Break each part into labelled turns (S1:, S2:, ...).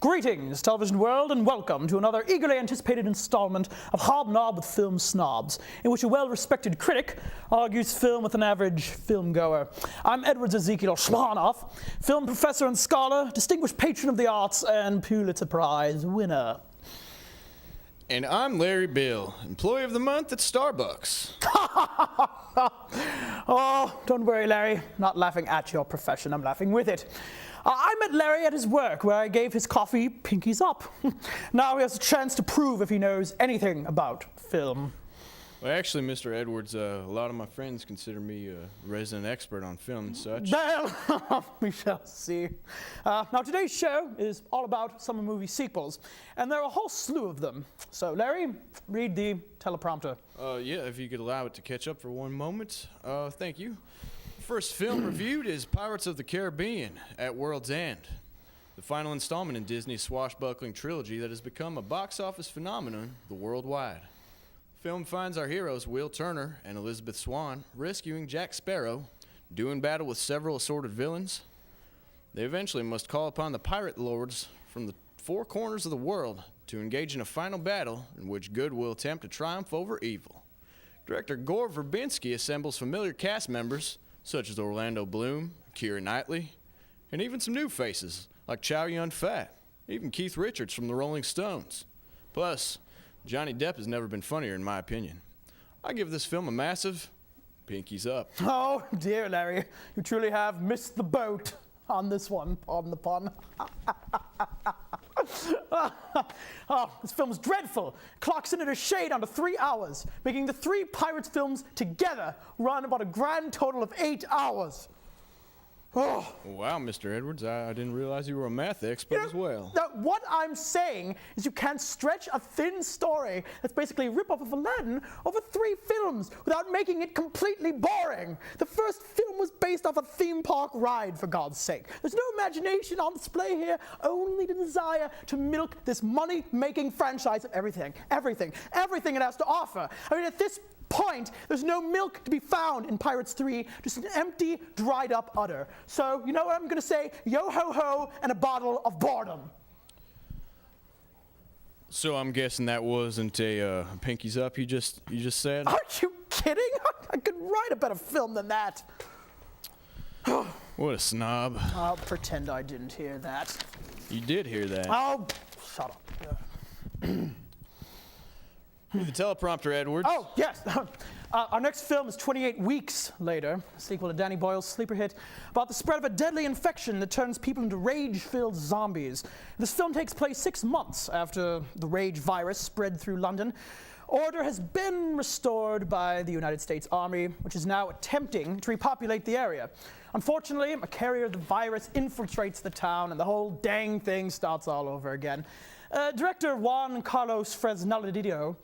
S1: Greetings, television world, and welcome to another eagerly anticipated installment of Hobnob with Film Snobs, in which a well-respected critic argues film with an average film-goer. I'm Edward's Ezekiel Smarnoff, film professor and scholar, distinguished patron of the arts, and Pulitzer Prize winner.
S2: And I'm Larry Bill, employee of the month at Starbucks.
S1: Oh, don't worry, Larry. Not laughing at your profession, I'm laughing with it. I met Larry at his work, where I gave his coffee pinkies up. Now he has a chance to prove if he knows anything about film.
S2: Well, actually, Mr. Edwards, a lot of my friends consider me a resident expert on film and such.
S1: Well, we shall see. Now, today's show is all about summer movie sequels, and there are a whole slew of them. So, Larry, read the teleprompter.
S2: Yeah, if you could allow it to catch up for one moment. Thank you. First film reviewed is Pirates of the Caribbean at World's End, the final installment in Disney's swashbuckling trilogy that has become a box office phenomenon worldwide. The film finds our heroes Will Turner and Elizabeth Swann rescuing Jack Sparrow, doing battle with several assorted villains. They eventually must call upon the pirate lords from the four corners of the world to engage in a final battle in which good will attempt to triumph over evil. Director Gore Verbinski assembles familiar cast members such as Orlando Bloom, Keira Knightley, and even some new faces like Chow Yun-fat, even Keith Richards from the Rolling Stones. Plus, Johnny Depp has never been funnier in my opinion. I give this film a massive pinkies up.
S1: Oh, dear Larry, you truly have missed the boat on this one, pardon the pun. Oh, this film is dreadful. Clocks in at a shade under 3 hours, making the three Pirates films together run about a grand total of 8 hours. Oh.
S2: Wow, Mr. Edwards, I didn't realize you were a math expert as well.
S1: What I'm saying is you can't stretch a thin story that's basically a rip-off of Aladdin over 3 films without making it completely boring. The first film was based off a theme park ride, for God's sake. There's no imagination on display here, only the desire to milk this money-making franchise of everything it has to offer. I mean, at this point, there's no milk to be found in Pirates 3, just an empty, dried-up udder. So, you know what I'm going to say? Yo-ho-ho and a bottle of boredom.
S2: So I'm guessing that wasn't a pinkies up you just said?
S1: Aren't you kidding? I could write a better film than that.
S2: What a snob.
S1: I'll pretend I didn't hear that.
S2: You did hear that.
S1: Oh, shut up.
S2: Read the teleprompter, Edwards.
S1: Oh, yes. Our next film is 28 Weeks Later, a sequel to Danny Boyle's sleeper hit, about the spread of a deadly infection that turns people into rage-filled zombies. This film takes place 6 months after the rage virus spread through London. Order has been restored by the United States Army, which is now attempting to repopulate the area. Unfortunately, a carrier of the virus infiltrates the town, and the whole dang thing starts all over again. Director Juan Carlos Fresnadillo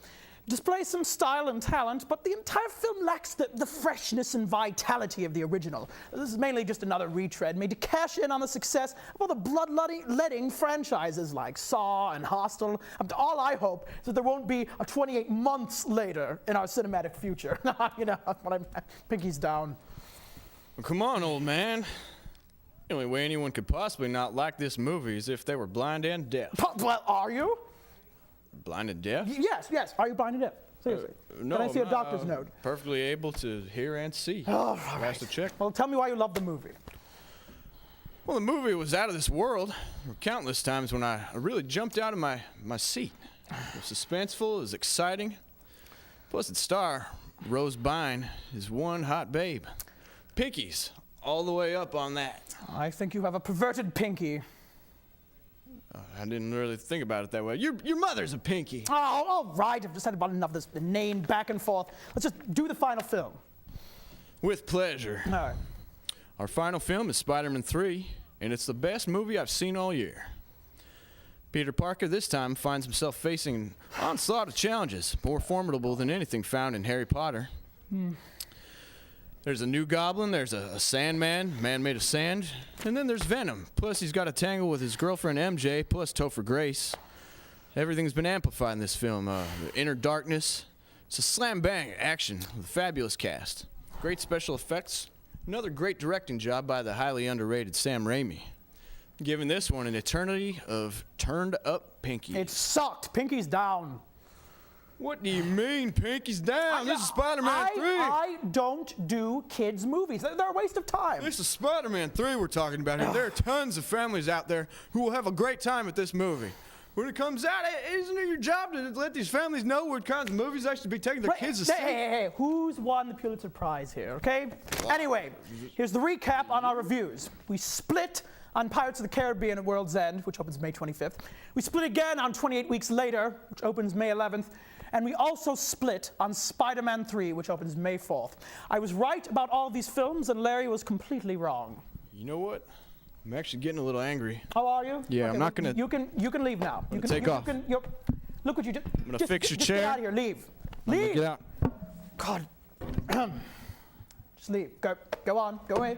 S1: displays some style and talent, but the entire film lacks the freshness and vitality of the original. This is mainly just another retread made to cash in on the success of all the bloodletting franchises like Saw and Hostel. All I hope is that there won't be a 28 months later in our cinematic future. You know, what I'm pinkies down.
S2: Well, come on, old man. The only way anyone could possibly not like this movie is if they were blind and deaf.
S1: Well, are you?
S2: Blind and deaf?
S1: Yes. Are you blind and deaf? Seriously.
S2: No,
S1: Can I see a doctor's note?
S2: Perfectly able to hear and see.
S1: Oh,
S2: I have to check.
S1: Well, tell me why you love the movie.
S2: Well, the movie was out of this world. There were countless times when I really jumped out of my seat. It was suspenseful, it was exciting. Plus, its star, Rose Byrne, is one hot babe. Pinkies, all the way up on that.
S1: I think you have a perverted pinky.
S2: I didn't really think about it that way. Your mother's a pinky.
S1: Oh, all right. I've just had about enough of this inane back and forth. Let's just do the final film.
S2: With pleasure.
S1: All right.
S2: Our final film is Spider-Man 3, and it's the best movie I've seen all year. Peter Parker this time finds himself facing an onslaught of challenges, more formidable than anything found in Harry Potter. There's a new goblin, there's a Sandman, man made of sand, and then there's Venom. Plus he's got a tangle with his girlfriend MJ, plus Topher Grace. Everything's been amplified in this film. The inner darkness. It's a slam-bang action with a fabulous cast. Great special effects. Another great directing job by the highly underrated Sam Raimi. Giving this one an eternity of turned up pinky.
S1: It sucked. Pinky's down.
S2: What do you mean, pinky's down? This is Spider-Man 3.
S1: I don't do kids' movies. They're a waste of time.
S2: This is Spider-Man 3 we're talking about here. There are tons of families out there who will have a great time at this movie. When it comes out, isn't it your job to let these families know what kinds of movies they should be taking their kids to see?
S1: Hey, who's won the Pulitzer Prize here, okay? Anyway, here's the recap on our reviews. We split on Pirates of the Caribbean at World's End, which opens May 25th. We split again on 28 Weeks Later, which opens May 11th. And we also split on Spider-Man 3, which opens May 4th. I was right about all of these films, and Larry was completely wrong.
S2: You know what? I'm actually getting a little angry.
S1: How are you?
S2: Yeah,
S1: okay,
S2: I'm not gonna.
S1: You can leave now. You can
S2: take off.
S1: Look what you did.
S2: I'm gonna fix your
S1: just
S2: chair.
S1: Get out of here. Leave.
S2: I'm
S1: Leave.
S2: gonna get out.
S1: God. Just leave. Go on. Go away.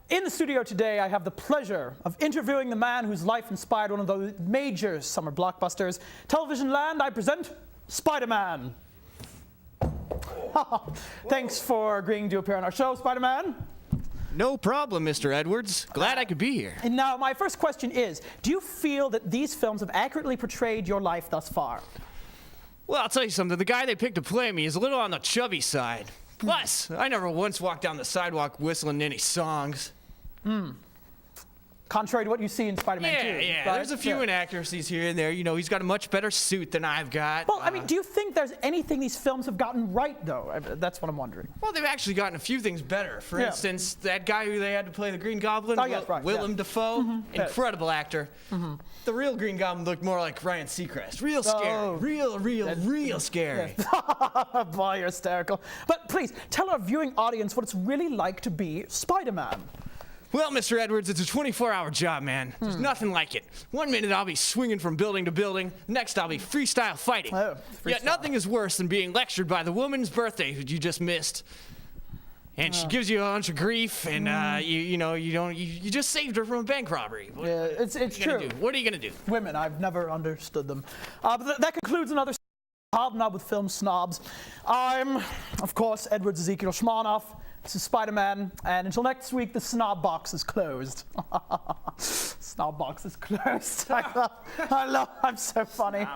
S1: In the studio today, I have the pleasure of interviewing the man whose life inspired one of the major summer blockbusters. Television land, I present Spider-Man. Thanks for agreeing to appear on our show, Spider-Man.
S2: No problem, Mr. Edwards. Glad I could be here.
S1: And now, my first question is, do you feel that these films have accurately portrayed your life thus far?
S2: Well, I'll tell you something. The guy they picked to play me is a little on the chubby side. Plus, I never once walked down the sidewalk whistling any songs.
S1: Contrary to what you see in Spider-Man 2.
S2: Yeah.
S1: Right?
S2: There's a few inaccuracies here and there. You know, he's got a much better suit than I've got.
S1: Well, I mean, do you think there's anything these films have gotten right, though? That's what I'm wondering.
S2: Well, they've actually gotten a few things better. For instance, that guy who they had to play the Green Goblin, Willem Dafoe, incredible actor. The real Green Goblin looked more like Ryan Seacrest. Real scary. Real scary.
S1: Boy, you're hysterical. But please, tell our viewing audience what it's really like to be Spider-Man.
S2: Well, Mr. Edwards, it's a 24-hour job, man. There's nothing like it. One minute I'll be swinging from building to building. Next I'll be freestyle fighting. Yet nothing is worse than being lectured by the woman's birthday who you just missed. And she gives you a bunch of grief, and you just saved her from a bank robbery.
S1: It's true.
S2: What are you gonna do?
S1: Women, I've never understood them. But that concludes another Hobnob with Film Snobs. I'm, of course, Edwards Ezekiel Smarnoff. This is Spider-Man, and until next week, the Snob box is closed. Snob box is closed. I'm so funny.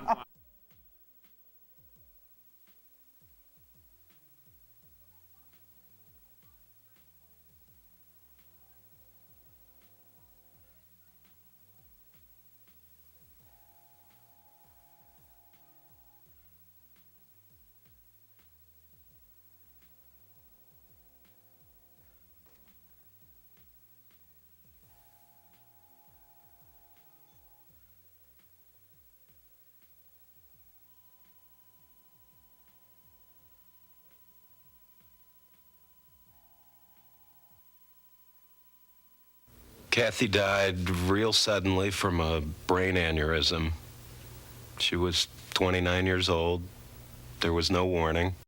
S3: Kathy died real suddenly from a brain aneurysm. She was 29 years old. There was no warning.